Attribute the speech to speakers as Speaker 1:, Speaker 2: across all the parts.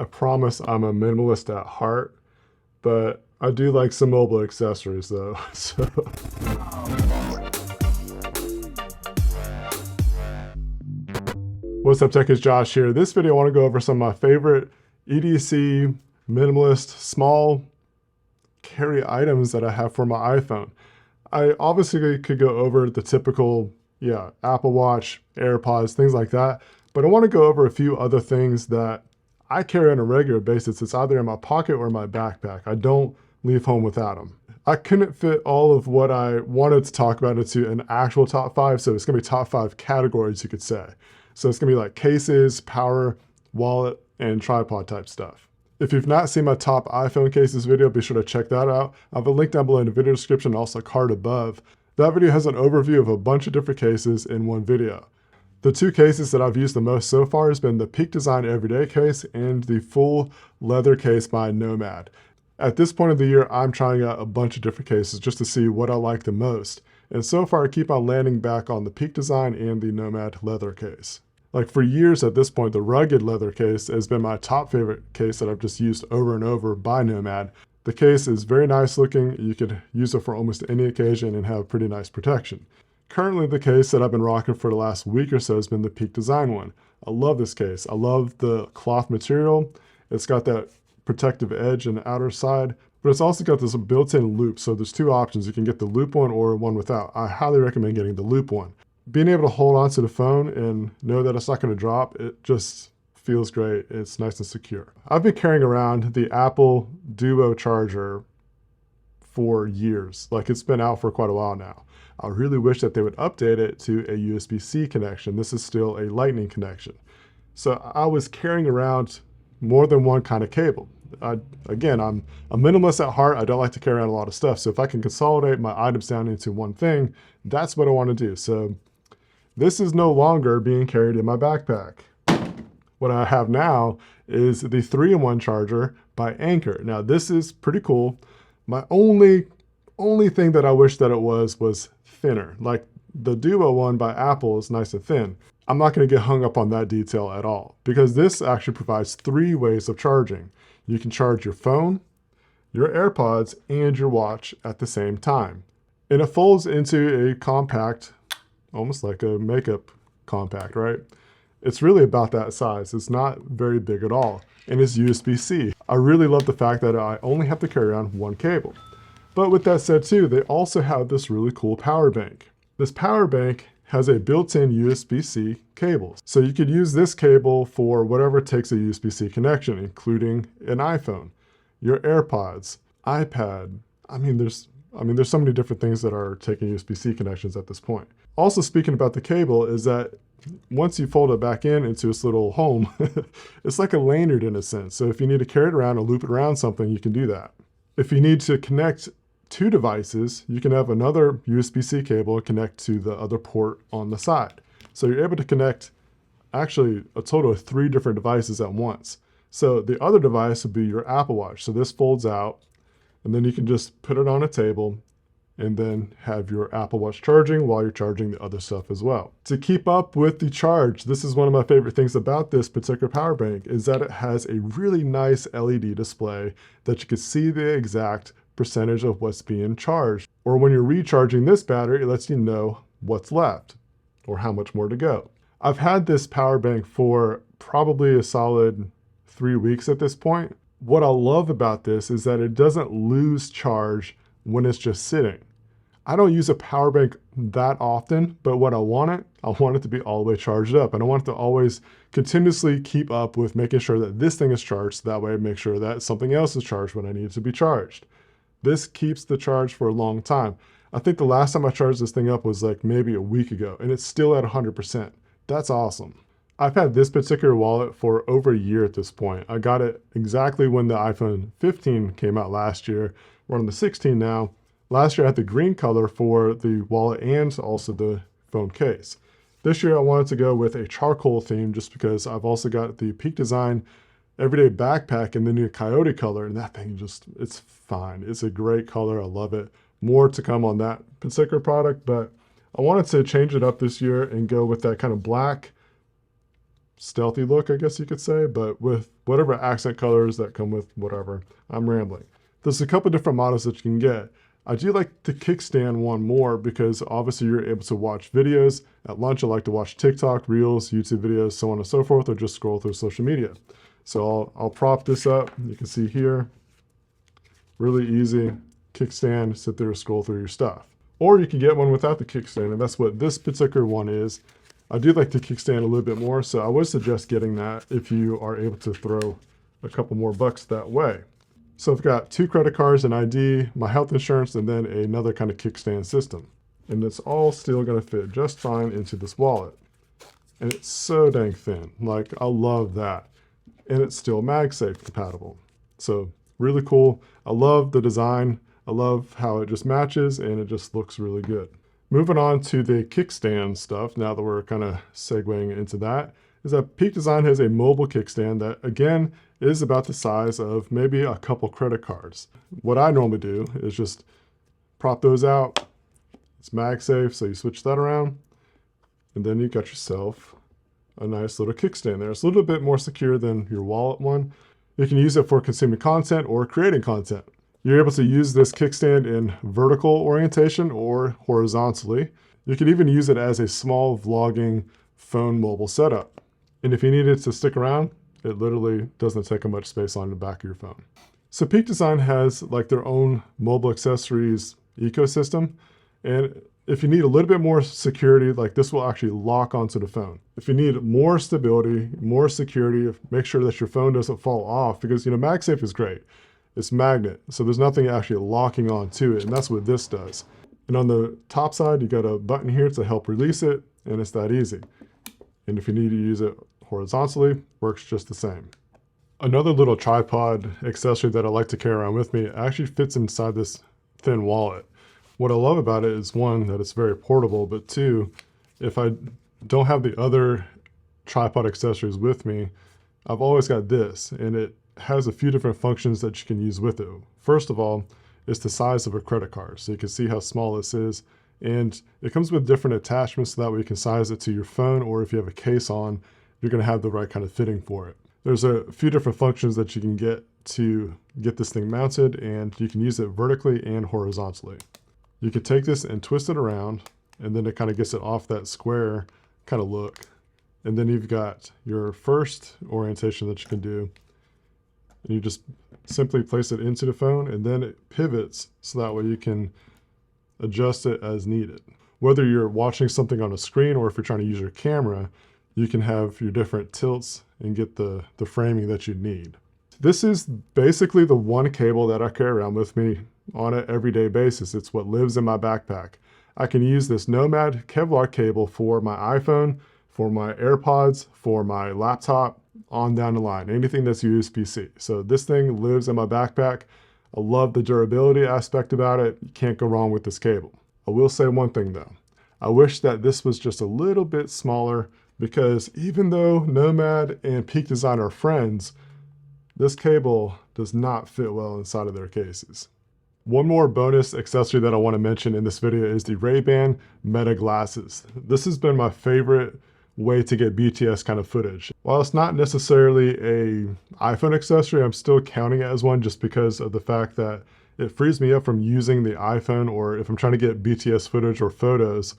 Speaker 1: I promise I'm a minimalist at heart, but I do like some mobile accessories though. So what's up, Tech? It's Josh here. This video I want to go over some of my favorite EDC minimalist small carry items that I have for my iPhone. I obviously could go over the typical, Apple Watch, AirPods, things like that, but I want to go over a few other things that I carry on a regular basis. It's either in my pocket or my backpack. I don't leave home without them. I couldn't fit all of what I wanted to talk about into an actual top five, so it's gonna be top five categories, you could say. So it's gonna be like cases, power, wallet, and tripod type stuff. If you've not seen my top iPhone cases video, be sure to check that out. I have a link down below in the video description and also a card above. That video has an overview of a bunch of different cases in one video. The two cases that I've used the most so far has been the Peak Design Everyday case and the full leather case by Nomad. At this point of the year, I'm trying out a bunch of different cases just to see what I like the most. And so far, I keep on landing back on the Peak Design and the Nomad leather case. Like for years at this point, the rugged leather case has been my top favorite case that I've just used over and over by Nomad. The case is very nice looking. You could use it for almost any occasion and have pretty nice protection. Currently, the case that I've been rocking for the last week or so has been the Peak Design one. I love this case. I love the cloth material. It's got that protective edge on the outer side, but it's also got this built-in loop. So there's two options. You can get the loop one or one without. I highly recommend getting the loop one. Being able to hold on to the phone and know that it's not going to drop, it just feels great. It's nice and secure. I've been carrying around the Apple Duo charger for years. Like it's been out for quite a while now. I really wish that they would update it to a USB-C connection. This is still a Lightning connection. So I was carrying around more than one kind of cable. Again, I'm a minimalist at heart. I don't like to carry around a lot of stuff. So if I can consolidate my items down into one thing, that's what I want to do. So this is no longer being carried in my backpack. What I have now is the 3-in-1 charger by Anker. Now this is pretty cool. My only thing that I wish that it was thinner. Like the Duo one by Apple is nice and thin. I'm not going to get hung up on that detail at all because this actually provides 3 ways of charging. You can charge your phone, your AirPods, and your watch at the same time. And it folds into a compact, almost like a makeup compact, right? It's really about that size. It's not very big at all. And it's USB-C. I really love the fact that I only have to carry around one cable. But with that said too, they also have this really cool power bank. This power bank has a built-in USB-C cable. So you could use this cable for whatever takes a USB-C connection, including an iPhone, your AirPods, iPad. I mean, there's so many different things that are taking USB-C connections at this point. Also speaking about the cable is that once you fold it back into its little home, it's like a lanyard in a sense. So if you need to carry it around or loop it around something, you can do that. If you need to connect 2 devices, you can have another USB-C cable connect to the other port on the side. So you're able to connect actually a total of 3 different devices at once. So the other device would be your Apple Watch. So this folds out and then you can just put it on a table and then have your Apple Watch charging while you're charging the other stuff as well. To keep up with the charge, this is one of my favorite things about this particular power bank is that it has a really nice LED display that you can see the exact percentage of what's being charged. Or when you're recharging this battery, it lets you know what's left or how much more to go. I've had this power bank for probably a solid 3 weeks at this point. What I love about this is that it doesn't lose charge when it's just sitting. I don't use a power bank that often, but when I want it to be all the way charged up. And I want it to always continuously keep up with making sure that this thing is charged. So that way I make sure that something else is charged when I need it to be charged. This keeps the charge for a long time. I think the last time I charged this thing up was like maybe a week ago, and it's still at 100%. That's awesome. I've had this particular wallet for over a year at this point. I got it exactly when the iPhone 15 came out last year. We're on the 16 now. Last year I had the green color for the wallet and also the phone case. This year I wanted to go with a charcoal theme just because I've also got the Peak Design Everyday backpack in the new Coyote color, and that thing just, it's fine. It's a great color. I love it. More to come on that particular product, but I wanted to change it up this year and go with that kind of black stealthy look, I guess you could say, but with whatever accent colors that come with whatever. I'm rambling. There's a couple different models that you can get. I do like the kickstand one more because obviously you're able to watch videos. At lunch, I like to watch TikTok, Reels, YouTube videos, so on and so forth, or just scroll through social media. So I'll prop this up. You can see here, really easy kickstand, sit there, scroll through your stuff. Or you can get one without the kickstand, and that's what this particular one is. I do like the kickstand a little bit more, so I would suggest getting that if you are able to throw a couple more bucks that way. So I've got 2 credit cards, an ID, my health insurance, and then another kind of kickstand system. And it's all still gonna fit just fine into this wallet. And it's so dang thin, like I love that. And it's still MagSafe compatible. So really cool. I love the design. I love how it just matches and it just looks really good. Moving on to the kickstand stuff, now that we're kind of segueing into that, is that Peak Design has a mobile kickstand that, again, is about the size of maybe a couple credit cards. What I normally do is just prop those out. It's MagSafe, so you switch that around, and then you got yourself a nice little kickstand there. It's a little bit more secure than your wallet one. You can use it for consuming content or creating content. You're able to use this kickstand in vertical orientation or horizontally. You can even use it as a small vlogging phone mobile setup. And if you need it to stick around, it literally doesn't take up much space on the back of your phone. So Peak Design has like their own mobile accessories ecosystem. And if you need a little bit more security, like this will actually lock onto the phone. If you need more stability, more security, make sure that your phone doesn't fall off because, you know, MagSafe is great. It's magnet, so there's nothing actually locking onto it, and that's what this does. And on the top side, you got a button here to help release it, and it's that easy. And if you need to use it horizontally, works just the same. Another little tripod accessory that I like to carry around with me actually fits inside this thin wallet. What I love about it is, one, that it's very portable, but two, if I don't have the other tripod accessories with me, I've always got this, and it has a few different functions that you can use with it. First of all, it's the size of a credit card. So you can see how small this is. And it comes with different attachments so that way you can size it to your phone, or if you have a case on, you're gonna have the right kind of fitting for it. There's a few different functions that you can get to get this thing mounted, and you can use it vertically and horizontally. You can take this and twist it around, and then it kind of gets it off that square kind of look. And then you've got your first orientation that you can do. And you just simply place it into the phone, and then it pivots so that way you can adjust it as needed. Whether you're watching something on a screen or if you're trying to use your camera, you can have your different tilts and get the framing that you need. This is basically the one cable that I carry around with me on an everyday basis. It's what lives in my backpack. I can use this Nomad Kevlar cable for my iPhone, for my AirPods, for my laptop, on down the line, anything that's USB-C. So this thing lives in my backpack. I love the durability aspect about it. You can't go wrong with this cable. I will say one thing though. I wish that this was just a little bit smaller because even though Nomad and Peak Design are friends, this cable does not fit well inside of their cases. One more bonus accessory that I want to mention in this video is the Ray-Ban Meta glasses. This has been my favorite way to get BTS kind of footage. While it's not necessarily a iPhone accessory, I'm still counting it as one just because of the fact that it frees me up from using the iPhone, or if I'm trying to get BTS footage or photos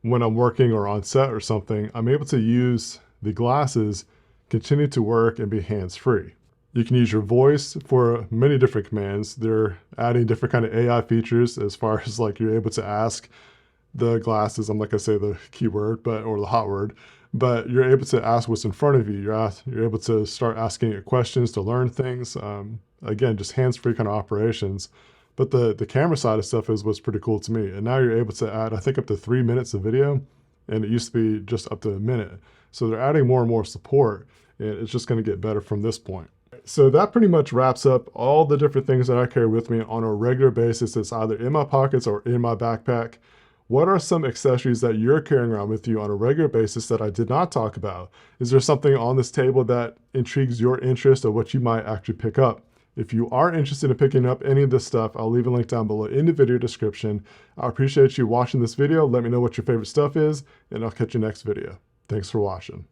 Speaker 1: when I'm working or on set or something, I'm able to use the glasses, continue to work, and be hands-free. You can use your voice for many different commands. They're adding different kind of AI features as far as like you're able to ask the glasses, I'm not gonna say the keyword, or the hot word, but you're able to ask what's in front of you. You're able to start asking it questions to learn things. Again, just hands-free kind of operations. But the camera side of stuff is what's pretty cool to me. And now you're able to add, I think, up to 3 minutes of video, and it used to be just up to a minute. So they're adding more and more support, and it's just gonna get better from this point. So that pretty much wraps up all the different things that I carry with me on a regular basis. It's either in my pockets or in my backpack. What are some accessories that you're carrying around with you on a regular basis that I did not talk about? Is there something on this table that intrigues your interest or what you might actually pick up? If you are interested in picking up any of this stuff, I'll leave a link down below in the video description. I appreciate you watching this video. Let me know what your favorite stuff is, and I'll catch you next video. Thanks for watching.